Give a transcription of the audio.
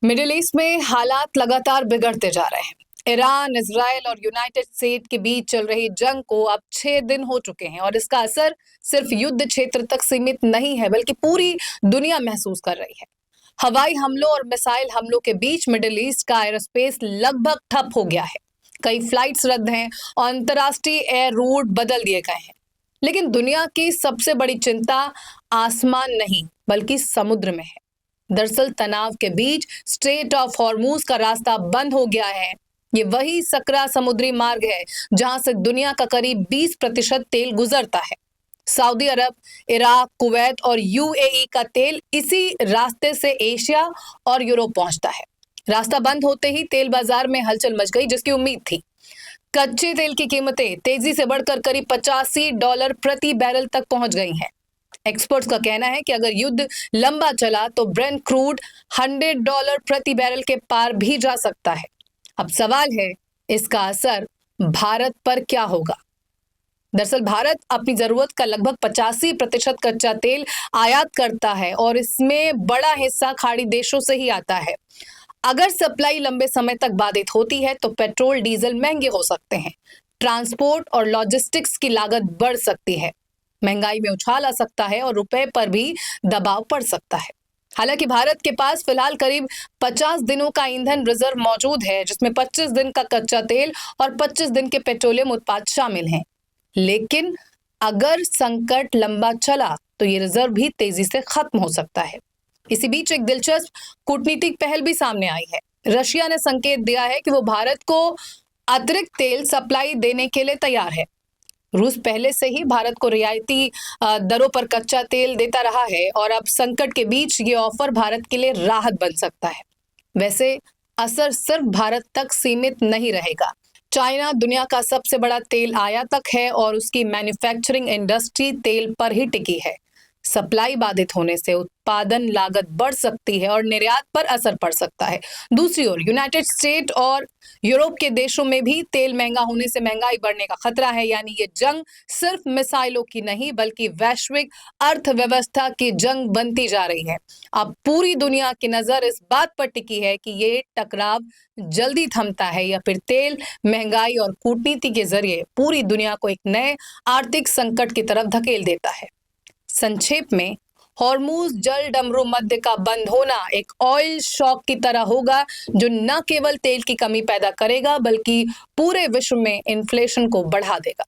Middle east में हालात लगातार बिगड़ते जा रहे हैं। ईरान, इजराइल और यूनाइटेड स्टेट के बीच चल रही जंग को अब 6 दिन हो चुके हैं और इसका असर सिर्फ युद्ध क्षेत्र तक सीमित नहीं है बल्कि पूरी दुनिया महसूस कर रही है। हवाई हमलों और मिसाइल हमलों के बीच मिडिल ईस्ट का एयरोस्पेस लगभग ठप हो गया है। कई फ्लाइट्स रद्द हैं और अंतर्राष्ट्रीय एयर रूट बदल दिए गए हैं। लेकिन दुनिया की सबसे बड़ी चिंता आसमान नहीं बल्कि समुद्र में है। दरअसल तनाव के बीच स्ट्रेट ऑफ हॉर्मूज का रास्ता बंद हो गया है। ये वही सकरा समुद्री मार्ग है जहां से दुनिया का करीब 20% तेल गुजरता है। सऊदी अरब, इराक, कुवैत और यूएई का तेल इसी रास्ते से एशिया और यूरोप पहुंचता है। रास्ता बंद होते ही तेल बाजार में हलचल मच गई, जिसकी उम्मीद थी। कच्चे तेल की कीमतें तेजी से बढ़कर करीब $85 प्रति बैरल तक पहुंच गई हैं। एक्सपर्ट्स का कहना है कि अगर युद्ध लंबा चला तो ब्रेंट क्रूड $100 प्रति बैरल के पार भी जा सकता है। अब सवाल है, इसका असर भारत पर क्या होगा? दरअसल भारत अपनी जरूरत का लगभग 85% कच्चा तेल आयात करता है और इसमें बड़ा हिस्सा खाड़ी देशों से ही आता है। अगर सप्लाई लंबे समय तक बाधित होती है तो पेट्रोल डीजल महंगे हो सकते हैं, ट्रांसपोर्ट और लॉजिस्टिक्स की लागत बढ़ सकती है, महंगाई में उछाल आ सकता है और रुपए पर भी दबाव पड़ सकता है। हालांकि भारत के पास फिलहाल करीब 50 दिनों का ईंधन रिजर्व मौजूद है, जिसमें 25 दिन का कच्चा तेल और 25 दिन के पेट्रोलियम उत्पाद शामिल हैं। लेकिन अगर संकट लंबा चला तो ये रिजर्व भी तेजी से खत्म हो सकता है। इसी बीच एक दिलचस्प कूटनीतिक पहल भी सामने आई है। रशिया ने संकेत दिया है कि वो भारत को अतिरिक्त तेल सप्लाई देने के लिए तैयार है। रूस पहले से ही भारत को रियायती दरों पर कच्चा तेल देता रहा है और अब संकट के बीच ये ऑफर भारत के लिए राहत बन सकता है। वैसे असर सिर्फ भारत तक सीमित नहीं रहेगा। चाइना दुनिया का सबसे बड़ा तेल आयातक है और उसकी मैन्युफैक्चरिंग इंडस्ट्री तेल पर ही टिकी है। सप्लाई बाधित होने से उत्पादन लागत बढ़ सकती है और निर्यात पर असर पड़ सकता है। दूसरी ओर यूनाइटेड स्टेट और यूरोप के देशों में भी तेल महंगा होने से महंगाई बढ़ने का खतरा है। यानी ये जंग सिर्फ मिसाइलों की नहीं बल्कि वैश्विक अर्थव्यवस्था की जंग बनती जा रही है। अब पूरी दुनिया की नजर इस बात पर टिकी है कि ये टकराव जल्दी थमता है या फिर तेल महंगाई और कूटनीति के जरिए पूरी दुनिया को एक नए आर्थिक संकट की तरफ धकेल देता है। संक्षेप में, हॉर्मूज जल डमरू मध्य का बंद होना एक ऑयल शॉक की तरह होगा, जो न केवल तेल की कमी पैदा करेगा बल्कि पूरे विश्व में इन्फ्लेशन को बढ़ा देगा।